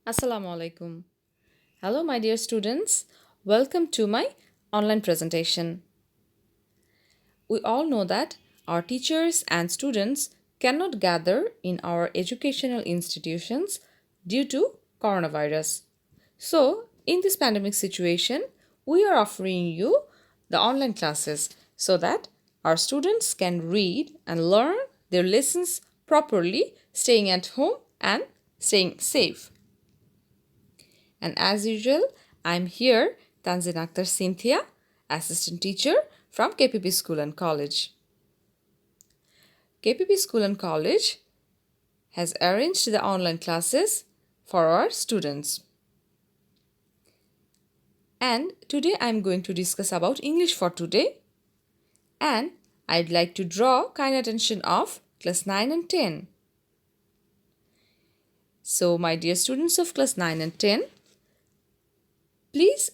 Assalamu alaikum. Hello, my dear students. Welcome to my online presentation. We all know that our teachers and students cannot gather in our educational institutions due to coronavirus. So, in this pandemic situation, we are offering you the online classes so that our students can read and learn their lessons properly, staying at home and staying safe. And as usual, I'm here, Tanjina Sinthia, assistant teacher from KPP School and College. KPP School and College has arranged the online classes for our students. And today I'm going to discuss about English for today. And I'd like to draw kind attention of class 9 and 10. So, my dear students of class 9 and 10, please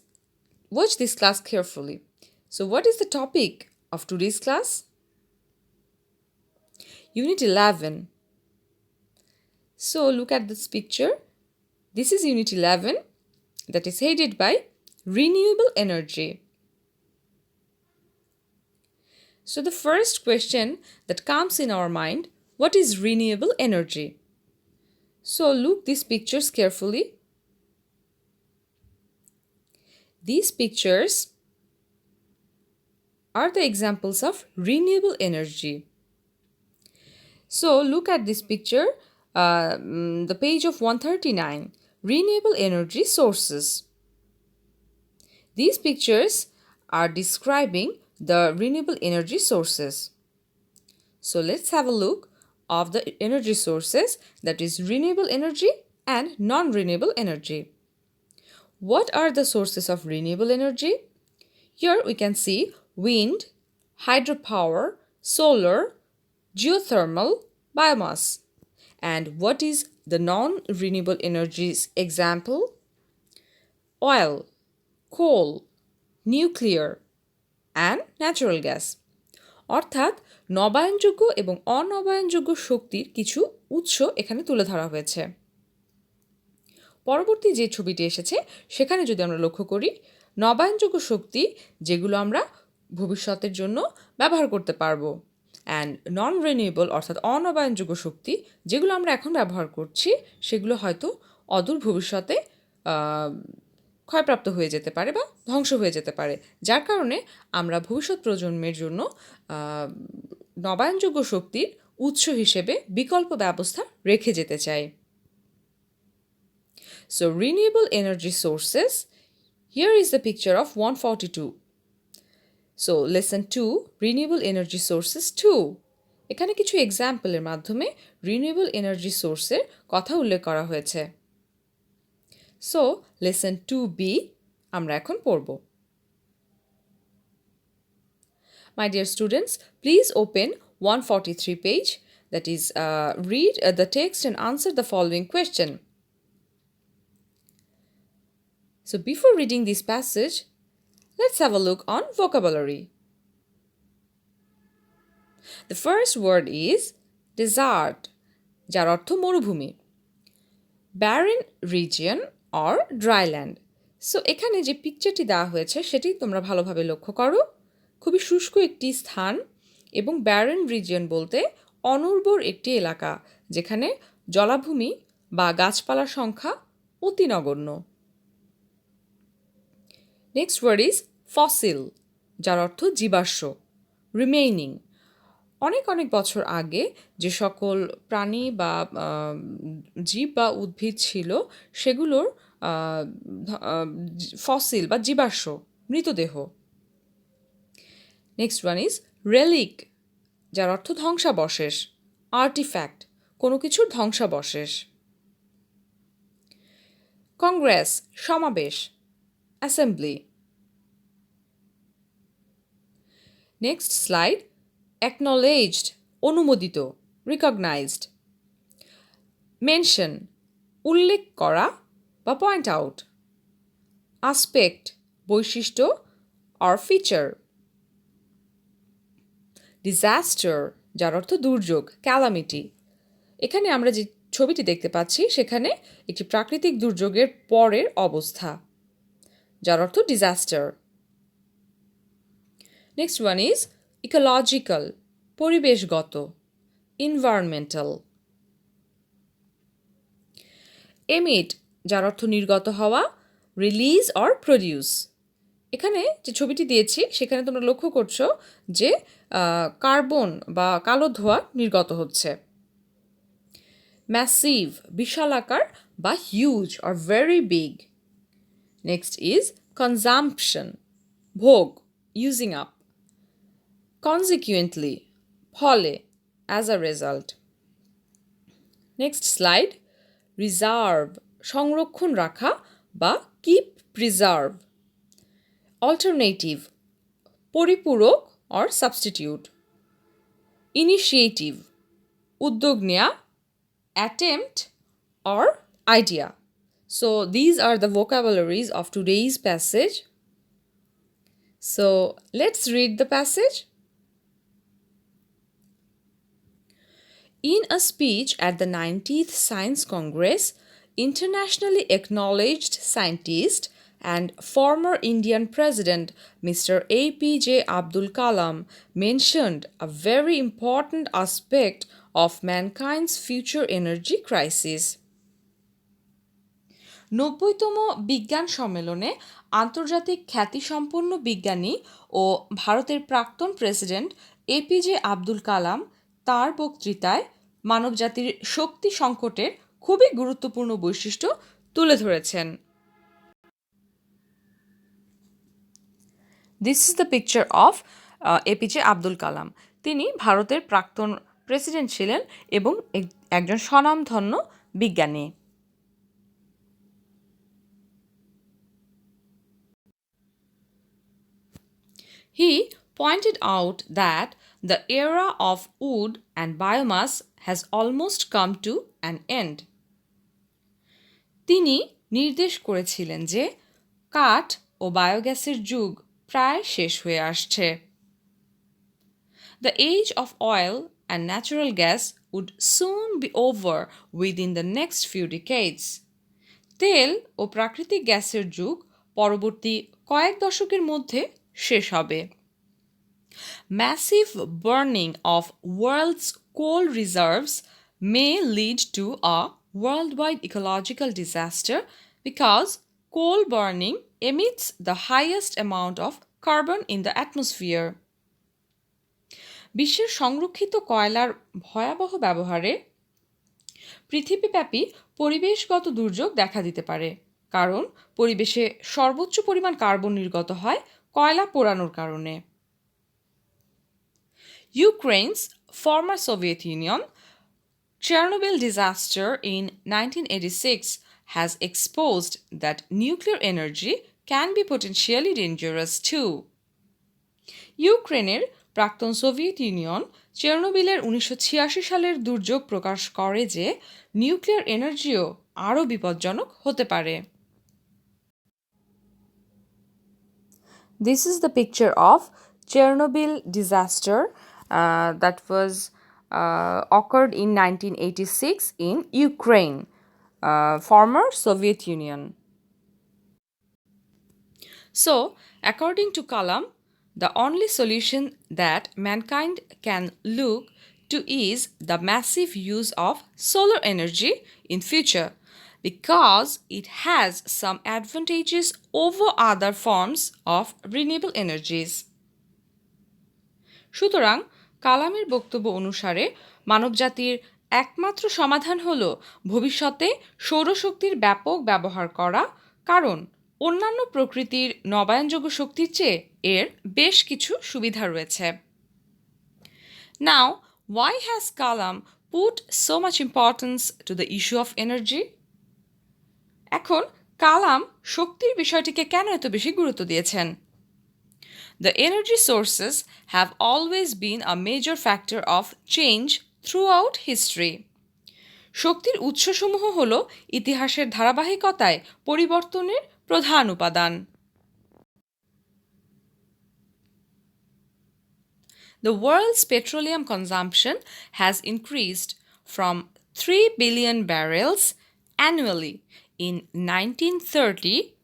watch this class carefully. So, what is the topic of today's class? Unit 11. So, look at this picture. This is Unit 11 that is headed by Renewable Energy. So, the first question that comes in our mind, what is renewable energy? So, look these pictures carefully. These pictures are the examples of renewable energy. So, look at this picture, the page of 139, renewable energy sources. These pictures are describing the renewable energy sources. So, let's have a look of the energy sources, that is renewable energy and non-renewable energy. What are the sources of renewable energy? Here we can see wind, hydropower, solar, geothermal, biomass. And what is the non-renewable energies example? Oil, coal, nuclear and natural gas. অর্থাৎ নবায়নযোগ্য এবং অনবায়নযোগ্য শক্তির কিছু উৎস এখানে তুলে ধরা হয়েছে। পরবর্তী যে ছবিটি এসেছে সেখানে যদি আমরা লক্ষ্য করি, নবায়নযোগ্য শক্তি যেগুলো আমরা ভবিষ্যতের জন্য ব্যবহার করতে পারবো, অ্যান্ড নন রিনিউয়েবল অর্থাৎ অনবায়নযোগ্য শক্তি যেগুলো আমরা এখন ব্যবহার করছি সেগুলো হয়তো অদূর ভবিষ্যতে ক্ষয়প্রাপ্ত হয়ে যেতে পারে বা ধ্বংস হয়ে যেতে পারে, যার কারণে আমরা ভবিষ্যৎ প্রজন্মের জন্য নবায়নযোগ্য শক্তির উৎস হিসেবে বিকল্প ব্যবস্থা রেখে যেতে চাই। So, renewable energy sources. Here is the picture of 142. So, lesson 2, renewable energy sources 2. এখানে কিছু এক্সাম্পলের মাধ্যমে renewable energy সোর্সের কথা উল্লেখ করা হয়েছে। So, lesson 2B আমরা এখন পড়ব। My dear students, please open 143 page, that is read the text and answer the following question. So, before reading this passage, let's have a look on vocabulary. The first word is desert, যার অর্থ মরুভূমি, barren region or dryland. So, এখানে যে পিকচারটি দেওয়া হয়েছে সেটি তোমরা ভালোভাবে লক্ষ্য করো। খুবই শুষ্ক একটি স্থান এবং barren region বলতে অনুর্বর একটি এলাকা যেখানে জলাভূমি বা গাছপালার সংখ্যা অতি নগণ্য। নেক্সট ওয়ার্ড ইজ ফসিল, যার অর্থ জীবাশ্ম, রিমেইনিং। অনেক বছর আগে যে সকল প্রাণী বা জীব বা উদ্ভিদ ছিল সেগুলোর ফসিল বা জীবাশ্ম, মৃতদেহ। নেক্সট ওয়ান ইজ রেলিক, যার অর্থ ধ্বংসাবশেষ, আর্টিফ্যাক্ট, কোনো কিছুর ধ্বংসাবশেষ। কংগ্রেস, সমাবেশ, অ্যাসেম্বলি। নেক্সট স্লাইড, acknowledged, অনুমোদিত, recognized. mention, উল্লেখ করা বা point out. aspect, বৈশিষ্ট্য or feature. disaster, যার অর্থ দুর্যোগ, calamity. এখানে আমরা যে ছবিটি দেখতে পাচ্ছি সেখানে একটি প্রাকৃতিক দুর্যোগের পরের অবস্থা, যার অর্থ disaster. Next one is ecological, পরিবেশগত, এনভায়রনমেন্টাল। এমিট, যার অর্থ নির্গত হওয়া, রিলিজ অর প্রডিউস। এখানে যে ছবিটি দিয়েছি সেখানে তোমরা লক্ষ্য করছো যে কার্বন বা কালো ধোঁয়া নির্গত হচ্ছে। ম্যাসিভ, বিশালাকার বা huge or very big. Next is consumption, ভোগ, ইউজিং আপ। কনজিকুয়েন্টলি, ফলে, as a result. Next slide, reserve, সংরক্ষণ রাখা বা কিপ প্রিজার্ভ। অল্টারনেটিভ, পরিপূরক অর সাবস্টিটিউট। ইনিশিয়েটিভ, উদ্যোগ নেয়া, attempt or idea. So these are the vocabularies of today's passage. So let's read the passage. In a speech at the 90th Science Congress, internationally acknowledged scientist and former Indian President Mr. APJ Abdul Kalam mentioned a very important aspect of mankind's future energy crisis. 90তম বিজ্ঞান সম্মেলনে আন্তর্জাতিক খ্যাতিসম্পন্ন বিজ্ঞানী ও ভারতের প্রাক্তন president APJ Abdul কালাম তার বক্তৃতায় মানবজাতির শক্তি সংকটের খুবই গুরুত্বপূর্ণ বৈশিষ্ট্য তুলে ধরেছেন। This is the picture of APJ Abdul Kalam. তিনি ভারতের প্রাক্তন প্রেসিডেন্ট ছিলেন এবং একজন স্বনামধন্য বিজ্ঞানী। He pointed out that the era of wood and biomass has almost come to an end. তিনি নির্দেশ করেছিলেন যে কাঠ ও বায়োগ্যাসের যুগ প্রায় শেষ হয়ে আসছে। The age of oil and natural gas would soon be over within the next few decades. তেল ও প্রাকৃতিক গ্যাসের যুগ পরবর্তী কয়েক দশকের মধ্যে শেষ হবে। Massive burning of world's coal reserves may lead to a worldwide ecological disaster because coal burning emits the highest amount of carbon in the atmosphere. বিশ্বের সংরক্ষিত কয়লার ভয়াবহ ব্যবহারে পৃথিবীব্যাপী পরিবেশগত দুর্যোগ দেখা দিতে পারে, কারণ পরিবেশে সর্বোচ্চ পরিমাণ কার্বন নির্গত হয় কয়লা পোড়ানোর কারণে। Ukraine's former Soviet Union Chernobyl disaster in 1986 has exposed that nuclear energy can be potentially dangerous too. ইউক্রেনের প্রাক্তন সোভিয়েত ইউনিয়ন চেরনোবিলের 1986 সালের দুর্যোগ প্রকাশ করে যে নিউক্লিয়ার এনার্জিও আরও বিপজ্জনক হতে পারে। This is the picture of Chernobyl disaster that was occurred in 1986 in Ukraine, former Soviet Union. So, according to Kalam, the only solution that mankind can look to is the massive use of solar energy in future because it has some advantages over other forms of renewable energies. সুতরাং কালামের বক্তব্য অনুসারে মানবজাতির একমাত্র সমাধান হল ভবিষ্যতে সৌরশক্তির ব্যাপক ব্যবহার করা, কারণ অন্যান্য প্রকৃতির নবায়নযোগ্য শক্তির চেয়ে এর বেশ কিছু সুবিধা রয়েছে। Now, why has Kalam put so much importance to the issue of energy? এখন কালাম শক্তির বিষয়টিকে কেন এত বেশি গুরুত্ব দিয়েছেন? The energy sources have always been a major factor of change throughout history. শক্তির উৎসসমূহ হল ইতিহাসের ধারাবাহিকতায় পরিবর্তনের প্রধান উপাদান। The world's petroleum consumption has increased from 3 billion barrels annually in 1930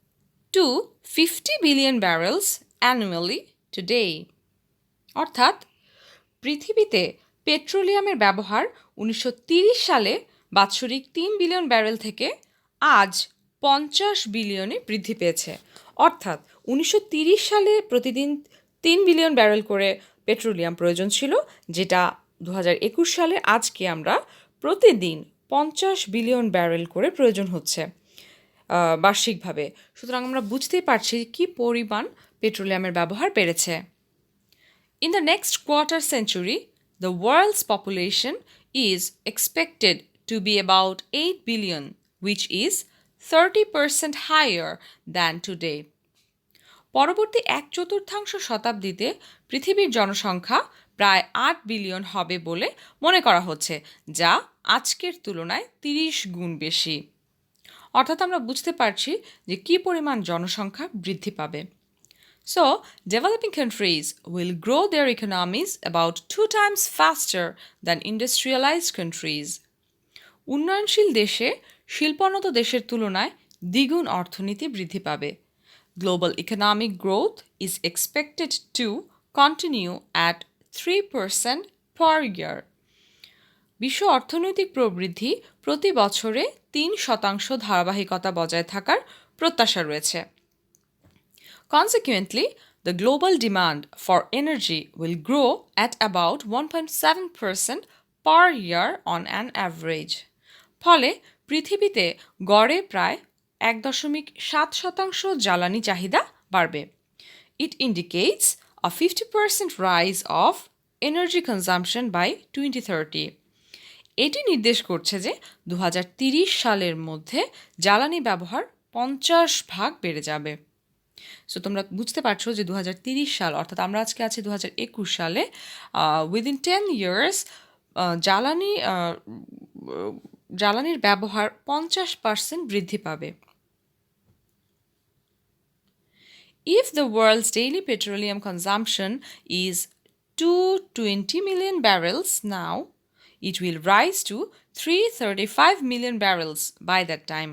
to 50 billion barrels annually today. অর্থাৎ পৃথিবীতে পেট্রোলিয়ামের ব্যবহার 1930 সালে বাৎসরিক 3 বিলিয়ন ব্যারেল থেকে আজ 50 বিলিয়নে বৃদ্ধি পেয়েছে। অর্থাৎ 1930 সালে প্রতিদিন 3 বিলিয়ন ব্যারেল করে পেট্রোলিয়াম প্রয়োজন ছিল, যেটা 2021 সালে আজকে আমরা প্রতিদিন 50 বিলিয়ন ব্যারেল করে প্রয়োজন হচ্ছে বার্ষিকভাবে। সুতরাং আমরা বুঝতেই পারছি কি পরিমাণ পেট্রোলিয়ামের ব্যবহার বেড়েছে। In the next quarter century, the world's population is expected to be about 8 billion, which is 30% higher than today. পরবর্তী 1/4 শতাব্দীতে পৃথিবীর জনসংখ্যা প্রায় 8 বিলিয়ন হবে বলে মনে করা হচ্ছে, যা আজকের তুলনায় 30 গুণ বেশি। অর্থাৎ আমরা বুঝতে পারছি যে কি পরিমাণ জনসংখ্যা বৃদ্ধি পাবে। So, developing countries will grow their economies about 2 times faster than industrialized countries. উন্নয়নশীল দেশে শিল্পোন্নত দেশের তুলনায় দ্বিগুণ অর্থনীতি বৃদ্ধি পাবে। Global economic growth is expected to continue at 3% per year. বিশ্ব অর্থনৈতিক প্রবৃদ্ধি প্রতি বছরে 3% ধারাবাহিকতা বজায় থাকার প্রত্যাশা রয়েছে। Consequently, the global demand for energy will grow at about 1.7% per year on an average. ফলে পৃথিবীতে গড়ে প্রায় 1.7% জ্বালানি চাহিদা বাড়বে। It indicates a 50% rise of energy consumption by 2030. এটি নির্দেশ করছে যে 2030 সালের মধ্যে জ্বালানি ব্যবহার 50% বেড়ে যাবে। সো তোমরা বুঝতে পারছো যে 2030 সাল, অর্থাৎ আমরা আজকে আছি 2021 সালে, উইদিন 10 ইয়ার্স জ্বালানির ব্যবহার 50% বৃদ্ধি পাবে। If the world's daily petroleum consumption is 220 million barrels now, it will rise to 335 million barrels by that time.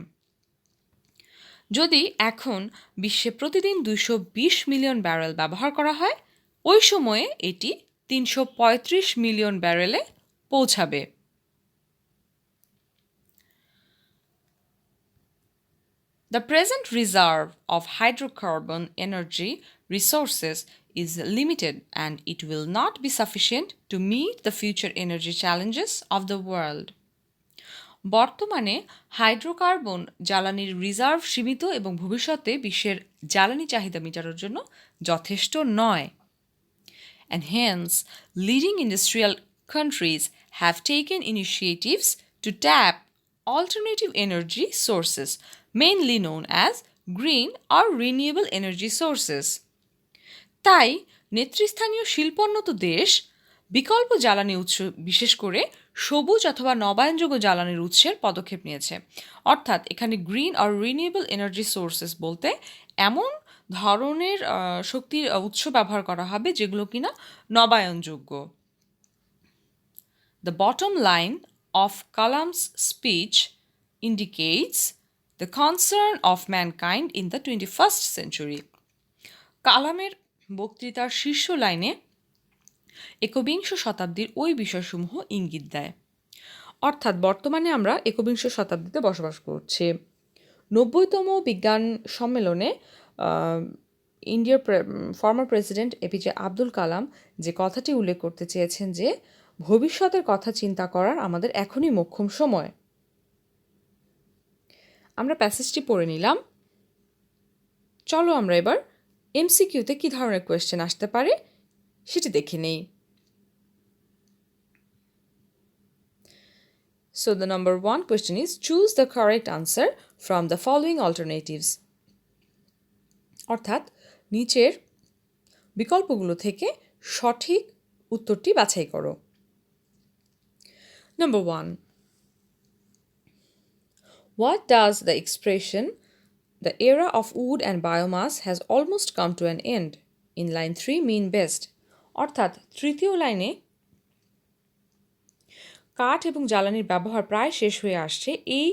যদি এখন বিশ্বে প্রতিদিন 220 মিলিয়ন ব্যারেল ব্যবহার করা হয়, ওই সময়ে এটি 335 মিলিয়ন ব্যারেলে পৌঁছাবে। The present reserve of hydrocarbon energy resources is limited and it will not be sufficient to meet the future energy challenges of the world. বর্তমানে হাইড্রোকার্বন জ্বালানির রিজার্ভ সীমিত এবং ভবিষ্যতে বিশ্বের জ্বালানি চাহিদা মেটানোর জন্য যথেষ্ট নয়। And hence, leading industrial countries have taken initiatives to tap alternative energy sources, mainly known as green or renewable energy sources. তাই নেতৃস্থানীয় শিল্পোন্নত দেশ বিকল্প জ্বালানি উৎস, বিশেষ করে সবুজ অথবা নবায়নযোগ্য জ্বালানির উৎসের পদক্ষেপ নিয়েছে। অর্থাৎ এখানে গ্রিন আর রিনিউয়েবল এনার্জি সোর্সেস বলতে এমন ধরনের শক্তির উৎস ব্যবহার করা হবে যেগুলো কিনা নবায়নযোগ্য। The bottom line of Kalam's speech indicates the concern of mankind in the 21st century. কালামের বক্তৃতার শীর্ষ লাইনে একবিংশ শতাব্দীর ওই বিষয়সমূহ ইঙ্গিত দেয়। অর্থাৎ বর্তমানে আমরা একবিংশ শতাব্দীতে বসবাস করছি। 90তম বিজ্ঞান সম্মেলনে ইন্ডিয়ার ফর্মার প্রেসিডেন্ট এপিজে আব্দুল কালাম যে কথাটি উল্লেখ করতে চেয়েছেন যে ভবিষ্যতের কথা চিন্তা করার আমাদের এখনই মোক্ষম সময়। আমরা প্যাসেজটি পড়ে নিলাম। চলো আমরা এবার এমসিকিউতে কী ধরনের কোয়েশ্চেন আসতে পারে সেটি দেখে নেই। So the number 1 question is, choose the correct answer from the following alternatives. অর্থাৎ নিচের বিকল্পগুলো থেকে সঠিক উত্তরটি বাছাই করো। Number 1. What does the expression "the era of wood and biomass has almost come to an end" in line 3 mean best? অর্থাৎ তৃতীয় লাইনে কাঠ এবং জ্বালানির ব্যবহার প্রায় শেষ হয়ে আসছে, এই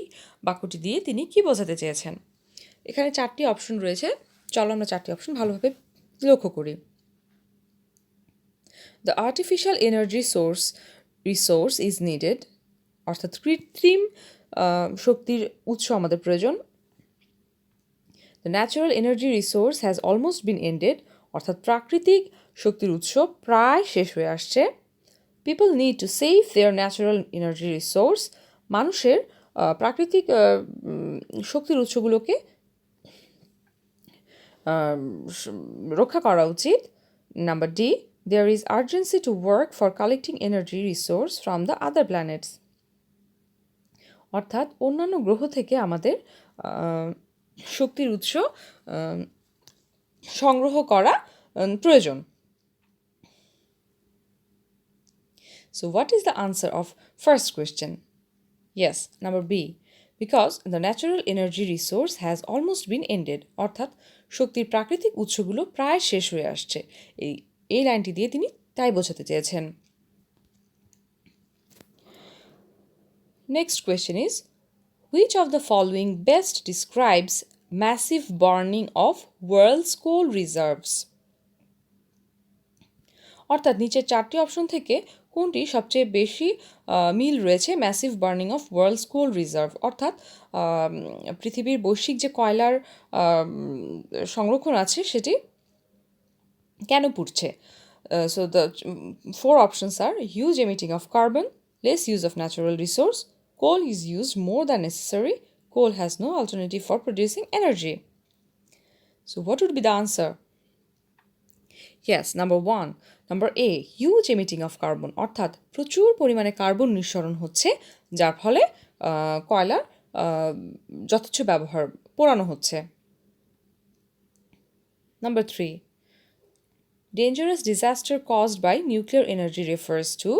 বাক্যটি দিয়ে তিনি কি বোঝাতে চেয়েছেন? এখানে 4টি অপশন রয়েছে, চলো আমরা 4টি অপশন ভালোভাবে লক্ষ্য করি। The artificial energy resource is needed, অর্থাৎ কৃত্রিম শক্তির উৎস আমাদের প্রয়োজন। The natural energy resource has almost been ended, অর্থাৎ প্রাকৃতিক শক্তির উৎস প্রায় শেষ হয়ে আসছে। People need to save their natural energy resource, মানুষের প্রাকৃতিক শক্তির উৎসগুলোকে রক্ষা করা উচিত। Number D, there is urgency to work for collecting energy resource from the other planets, অর্থাৎ অন্যান্য গ্রহ থেকে আমাদের শক্তির উৎস সংগ্রহ করা প্রয়োজন। So what is the answer of first question? Yes, number B, because the natural energy resource has almost been ended, অর্থাৎ শক্তির প্রাকৃতিক উৎসগুলো প্রায় শেষ হয়ে আসছে, এই লাইনটি দিয়ে তিনি তাই বোঝাতে চেয়েছেন। Next question is, which of the following best describes massive burning of world's coal reserves? অর্থাৎ নিচের 4টি অপশন থেকে কোনটি সবচেয়ে বেশি মিল রয়েছে massive burning of world's coal reserve, অর্থাৎ পৃথিবীর বৈশ্বিক যে কয়লার সংরক্ষণ আছে সেটি কেন পুড়ছে? So the 4 options are huge emitting of carbon, less use of natural resource, coal is used more than necessary, coal has no alternative for producing energy. So what would be the answer? Yes, number 1. Number A, huge emitting of carbon, অর্থাৎ প্রচুর পরিমাণে carbon নিঃসরণ হচ্ছে, যার ফলে কয়লার যথেচ্ছ ব্যবহার পোড়ানো হচ্ছে। Number 3, dangerous disaster caused by nuclear energy refers to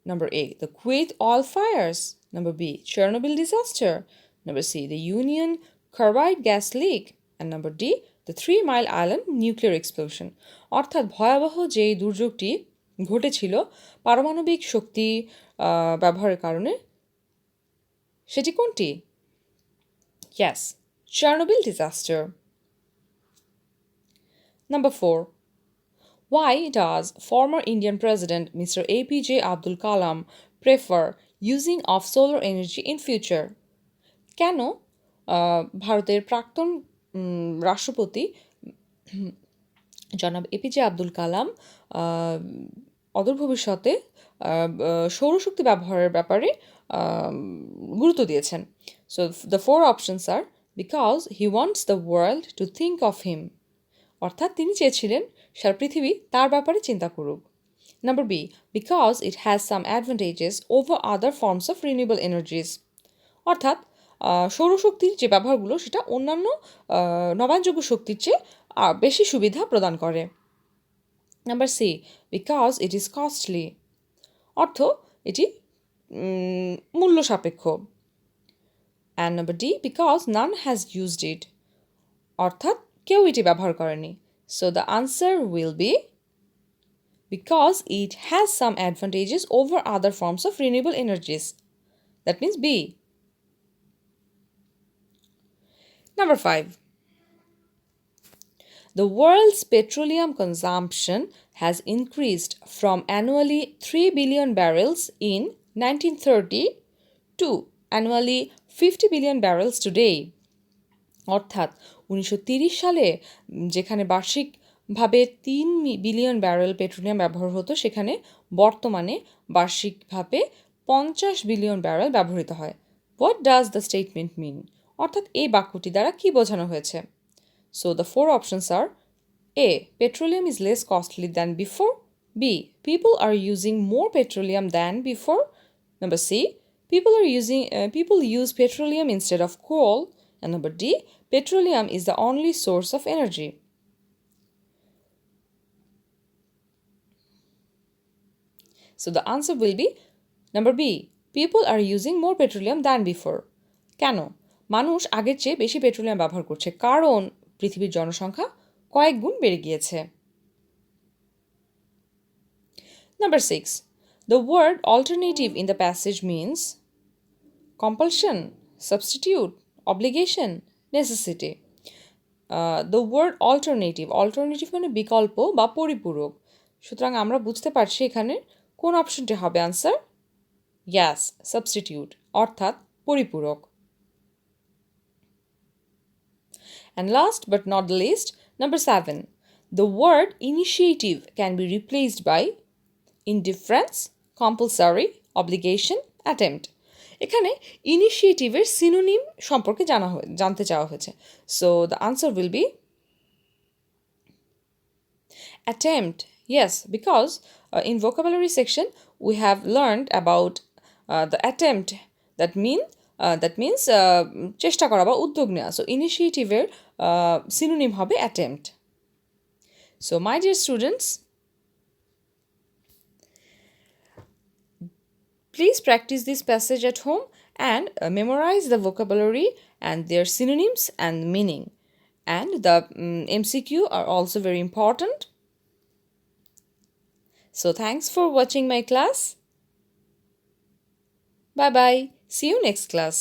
number A, the Kuwait oil fires, number B, Chernobyl disaster, number C, the Union Carbide gas leak, and number D, the 3 Mile Island nuclear explosion, অর্থাৎ ভয়াবহ যে দুর্যোগটি ঘটেছিল পারমাণবিক শক্তি ব্যবহারের কারণে, সেটি কোনটি? Yes, Chernobyl disaster. Number 4, why does former Indian President Mr. APJ Abdul Kalam prefer using of solar energy in future? কেন ভারতের প্রাক্তন রাষ্ট্রপতি জনাব এপিজে আব্দুল কালাম অদূর ভবিষ্যতে সৌরশক্তি ব্যবহারের ব্যাপারে গুরুত্ব দিয়েছেন? So the 4 options are, because he wants the world to think of him, অর্থাৎ তিনি চেয়েছিলেন সারা পৃথিবী তার ব্যাপারে চিন্তা করুক। Number B, because it has some advantages over other forms of renewable energies, অর্থাৎ সৌরশক্তির যে ব্যবহারগুলো সেটা অন্যান্য নবায়নযোগ্য শক্তির চেয়ে বেশি সুবিধা প্রদান করে। Number C, because it is costly, অর্থ এটি মূল্য সাপেক্ষ। And number D, because none has used it, অর্থাৎ কেউ এটি ব্যবহার করেনি। So the answer will be because it has some advantages over other forms of renewable energies, that means B. Number 5, the world's petroleum consumption has increased from annually 3 billion barrels in 1930 to annually 50 billion barrels today, অর্থাৎ 1930 সালে যেখানে বার্ষিকভাবে 3 billion barrel petroleum ব্যবহার হতো, সেখানে বর্তমানে বার্ষিকভাবে 50 billion barrel ব্যবহৃত হয়। What does the statement mean? অর্থাৎ এই বাক্যটি দ্বারা কি বোঝানো হয়েছে? So the 4 options are A, petroleum is less costly than before, B, people are using more petroleum than before, number C, people use petroleum instead of coal, and number D, petroleum is the only source of energy. So the answer will be number B, people are using more petroleum than before. কেন? মানুষ আগের চেয়ে বেশি petroleum ব্যবহার করছে, কারণ পৃথিবীর জনসংখ্যা কয়েক গুণ বেড়ে গিয়েছে। Number 6, The word alternative in the passage means compulsion, substitute, obligation, necessity. The word alternative মানে বিকল্প বা পরিপূরক। সুতরাং আমরা বুঝতে পারছি এখানে কোন অপশনটি হবে আনসার? ইয়াস, সাবস্টিটিউট অর্থাৎ পরিপূরক। And last but not the least, number 7. The word initiative can be replaced by indifference, compulsory, obligation, attempt. এখানে ইনিশিয়েটিভের সিনোনিম সম্পর্কে জানতে চাওয়া হয়েছে। So the answer will B attempt. Yes, because in vocabulary section we have learned about the attempt that means চেষ্টা করা বা উদ্যোগ নেওয়া। সো ইনিশিয়েটিভের সিনোনিম হবে attempt. So my dear students, please practice this passage at home and memorize the vocabulary and their synonyms and meaning. And the MCQ are also very important. So thanks for watching my class. Bye bye. See you next class.